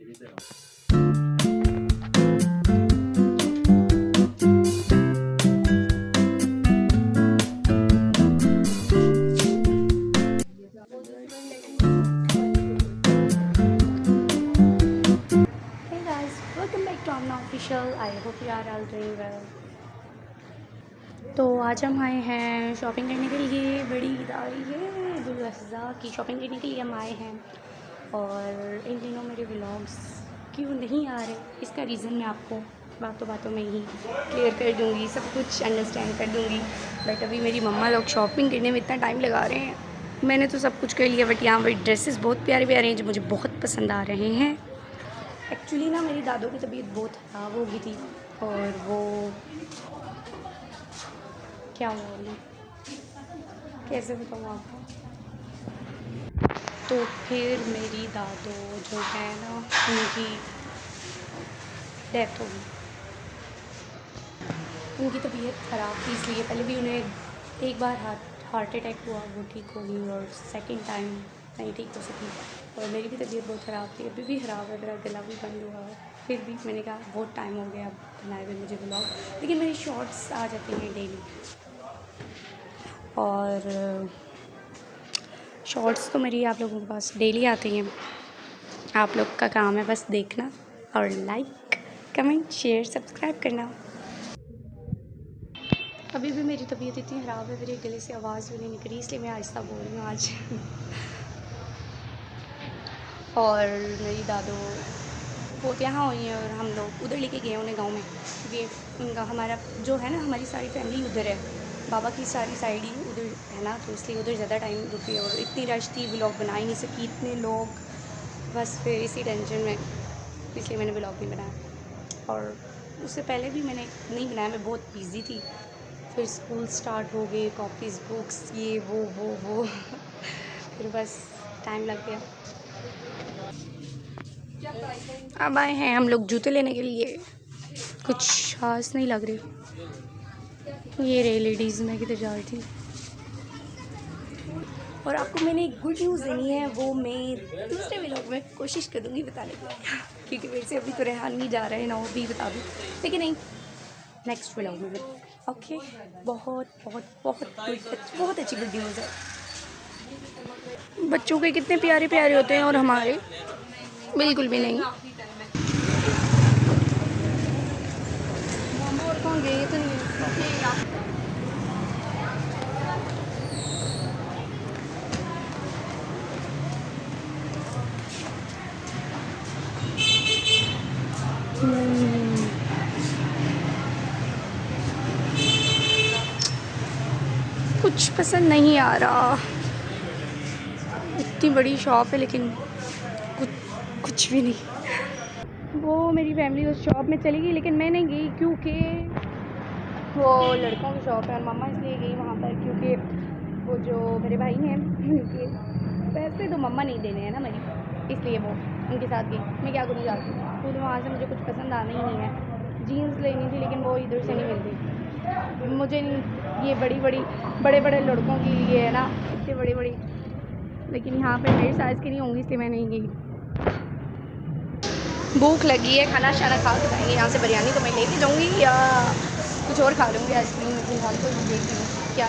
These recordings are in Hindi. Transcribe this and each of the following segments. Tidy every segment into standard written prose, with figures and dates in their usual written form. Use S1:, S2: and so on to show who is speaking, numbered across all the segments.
S1: Hey guys, welcome back to Amna Official. I hope you are all doing well. तो आज हम आए हैं शॉपिंग करने के लिए। बड़ी ईद आ रही है, ईद उल अज़हा की शॉपिंग करने के लिए हम आए हैं। और इन दिनों मेरे व्लॉग्स क्यों नहीं आ रहे, इसका रीज़न मैं आपको बातों बातों में ही क्लियर कर दूँगी, सब कुछ अंडरस्टैंड कर दूँगी। बट अभी मेरी मम्मा लोग शॉपिंग करने में इतना टाइम लगा रहे हैं। मैंने तो सब कुछ कर लिया, बट यहाँ पर ड्रेसेस बहुत प्यारे प्यारे हैं जो मुझे बहुत पसंद आ रहे हैं। एक्चुअली ना मेरी दादों की तबीयत बहुत ख़राब हो गई थी, और वो क्या हुआ उन्हें, कैसे बताऊँ आपको। तो फिर मेरी दादो जो है ना, उनकी डेथ हो गई। उनकी तबीयत ख़राब थी, इसलिए पहले भी उन्हें एक बार हार्ट अटैक हुआ, वो ठीक हो गई, और सेकंड टाइम नहीं ठीक हो सकी। और मेरी भी तबीयत बहुत ख़राब थी, अभी भी ख़राब है, मेरा गला भी बंद हुआ है। फिर भी मैंने कहा बहुत टाइम हो गया अब बनाए हुए मुझे ब्लॉग, लेकिन मेरी शॉर्ट्स आ जाती हैं डेली। और शॉर्ट्स तो मेरी आप लोगों के पास डेली आती हैं। आप लोग का काम है बस देखना और लाइक कमेंट शेयर सब्सक्राइब करना। अभी भी मेरी तबीयत इतनी ख़राब है, मेरे गले से आवाज़ भी नहीं निकली, इसलिए मैं आहिस्ता बोल रही हूँ आज। और मेरी दादो वो यहाँ हुई हैं, और हम लोग उधर लेके गए उन्हें गांव में, क्योंकि उनका हमारा जो है ना, हमारी सारी फैमिली उधर है, बाबा की सारी साइड ही उधर है ना, तो इसलिए उधर ज़्यादा टाइम रुकी। और इतनी रश थी, व्लॉग बना ही नहीं सकी, इतने लोग, बस फिर इसी टेंशन में, इसलिए मैंने व्लॉग नहीं बनाया। और उससे पहले भी मैंने नहीं बनाया, मैं बहुत बिज़ी थी। फिर स्कूल स्टार्ट हो गए, कॉपीज़ बुक्स ये वो फिर बस टाइम लग गया। अब आए हैं हम लोग जूते लेने के लिए, कुछ खास नहीं लग रही। ये रही लेडीज़, मैं किधर जा रही थी। और आपको मैंने एक गुड न्यूज़ देनी है, वो मैं दूसरे व्लॉग में कोशिश करूँगी बताने की, क्योंकि मेरे से अभी तो रेहान नहीं जा रहा है ना, वो भी बता दूँ, लेकिन नहीं, नेक्स्ट व्लॉग में। ओके, बहुत बहुत बहुत बहुत अच्छी गुड न्यूज़ है। बच्चों के कितने प्यारे प्यारे होते हैं, और हमारे बिल्कुल भी नहीं। कौन गए तो नहीं। कुछ पसंद नहीं आ रहा, इतनी बड़ी शॉप है लेकिन कुछ भी नहीं। वो मेरी फैमिली उस शॉप में चली गई, लेकिन मैं नहीं गई, क्योंकि वो लड़कों की शॉप है, और मम्मा इसलिए गई वहाँ पर, क्योंकि वो जो मेरे भाई हैं उनके पैसे तो मम्मा नहीं देने हैं ना मेरी, इसलिए वो उनके साथ गई। मैं क्या करूँ जाती, तो वहाँ से मुझे कुछ पसंद आना ही नहीं है। जीन्स लेनी थी, लेकिन वो इधर से नहीं मिलती मुझे। ये बड़े बड़े लड़कों के लिए है ना, इतनी बड़ी बड़ी, लेकिन यहाँ पे मेरे साइज़ की नहीं होंगी, इसलिए मैं नहीं गई। भूख लगी है, खाना शाना खा के जाएंगे यहाँ से। बिरयानी तो मैं लेके जाऊँगी या कुछ और खा लूँगी, आइसक्रीम में फिलहाल तो देखती हूँ क्या।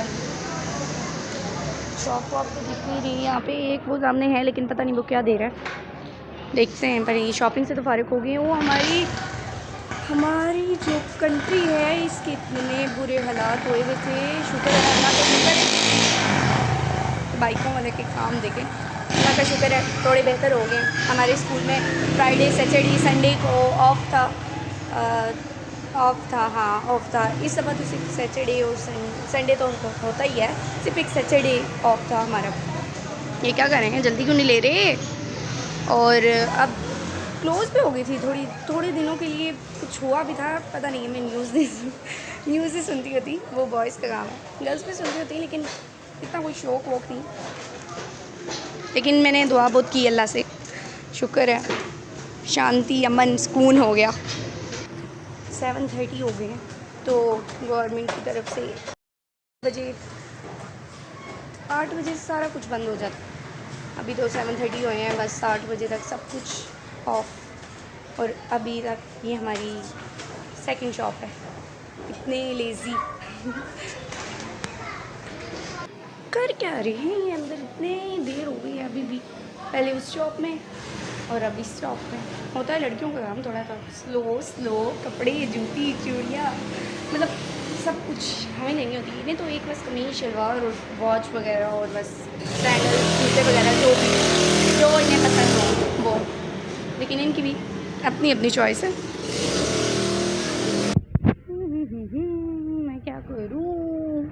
S1: शॉप वॉप तो दिख नहीं रही यहाँ पे, एक वो सामने है, लेकिन पता नहीं वो क्या दे रहा है, देखते हैं। पर ये शॉपिंग से तो फारिग हो गई। वो हमारी जो कंट्री है, इसके इतने बुरे हालात हुए हुए थे, शुक्र है अल्लाह का शुक्र है, बाइकों वाले के काम देखें, अल्लाह का शुक्र है थोड़े बेहतर हो गए। हमारे स्कूल में फ्राइडे सैटरडे संडे को ऑफ था, हाँ ऑफ था। इस दफ़ा तो सिर्फ सैटरडे और संडे तो उनको होता ही है, सिर्फ एक सैटरडे ऑफ था हमारा। ये क्या करें, जल्दी क्यों नहीं ले रहे। और अब क्लोज़ भी हो गई थी थोड़े दिनों के लिए, कुछ हुआ भी था, पता नहीं है। मैं न्यूज़ ही सुनती होती, वो बॉयज़ का काम है, गर्ल्स भी सुनती होती, लेकिन इतना कोई शौक वोक नहीं। लेकिन मैंने दुआ बहुत की अल्लाह से, शुक्र है शांति अमन सुकून हो गया। 7:30 हो गए हैं, तो गवर्नमेंट की तरफ से 8 बजे सारा कुछ बंद हो जाता। अभी तो 7:30 हुए हैं, बस 8 बजे तक सब कुछ ऑफ। और अभी तक ये हमारी सेकंड शॉप है। इतने लेज़ी कर क्या रहे हैं ये अंदर, इतने देर हो गई है अभी भी। पहले उस शॉप में और अभी इस शॉप में। होता है लड़कियों का काम थोड़ा सा स्लो कपड़े, जूती, चूड़ियाँ, मतलब सब कुछ हमें नहीं होती। इन्हें तो एक बस कमीज, शलवार और वॉच वगैरह और बस सैंडल, जूते वगैरह जो इन्हें पसंद हो वो। लेकिन इनकी भी अपनी अपनी चॉइस है। मैं क्या करूँ,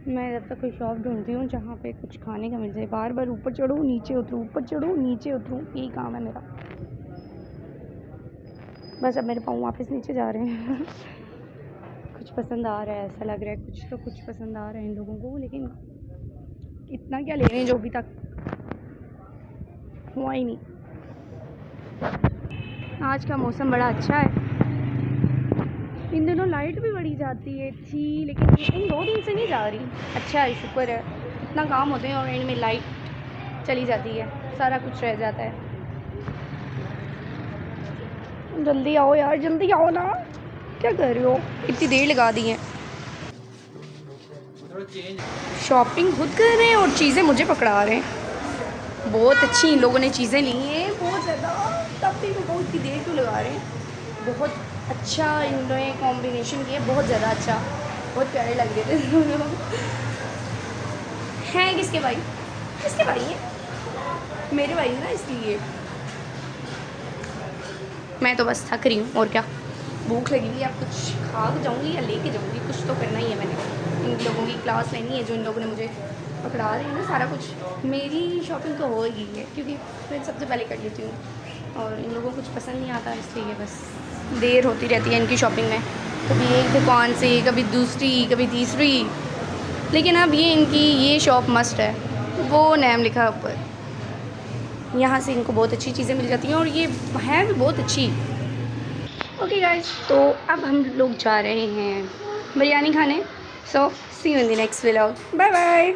S1: मैं जब तक कोई शॉप ढूंढती हूँ जहाँ पे कुछ खाने का मिल जाए। बार बार ऊपर चढ़ूँ नीचे उतरूँ, ऊपर चढ़ूँ नीचे उतरूँ, यही काम है मेरा। बस अब मेरे पाँव वापस नीचे जा रहे हैं कुछ पसंद आ रहा है, ऐसा लग रहा है कुछ पसंद आ रहा है इन लोगों को, लेकिन इतना क्या ले रहे हैं जो अभी तक हुआ ही नहीं। आज का मौसम बड़ा अच्छा है। इन दिनों लाइट भी बड़ी जाती है थी, लेकिन इन 2 दिन से नहीं जा रही। अच्छा है, शुक्र है। इतना काम होते हैं और एंड में लाइट चली जाती है, सारा कुछ रह जाता है। जल्दी आओ यार, जल्दी आओ ना, क्या कर रहे हो, इतनी देर लगा दी है। शॉपिंग खुद कर रहे हैं और चीज़ें मुझे पकड़ा रहे हैं। बहुत अच्छी इन लोगों ने चीज़ें ली हैं, बहुत ज़्यादा, तब भी वो बहुत देर क्यों लगा रहे हैं। बहुत अच्छा इन्होंने कॉम्बिनेशन किया, बहुत ज़्यादा अच्छा, बहुत प्यारे लग रहे थे दोनों। हैं किसके भाई हैं? मेरे भाई है ना, इसलिए। मैं तो बस थक रही हूँ और क्या, भूख लगी हुई है। अब कुछ खा के जाऊँगी या लेके जाऊँगी, कुछ तो करना ही है। मैंने इन लोगों की क्लास लेनी है जो इन लोगों ने मुझे पकड़ा रहे हैं ना। सारा कुछ मेरी शॉपिंग तो हो गई है, क्योंकि मैं सबसे पहले कर लेती हूँ और इन लोगों को कुछ पसंद नहीं आता, इसलिए बस देर होती रहती है इनकी शॉपिंग में। कभी एक दुकान से, कभी दूसरी, कभी तीसरी। लेकिन अब ये इनकी ये शॉप मस्ट है, वो नाम लिखा ऊपर। यहाँ से इनको बहुत अच्छी चीज़ें मिल जाती हैं और ये हैं भी बहुत अच्छी। ओके गाइस, तो अब हम लोग जा रहे हैं बिरयानी खाने। So see you in the next vlog, bye bye.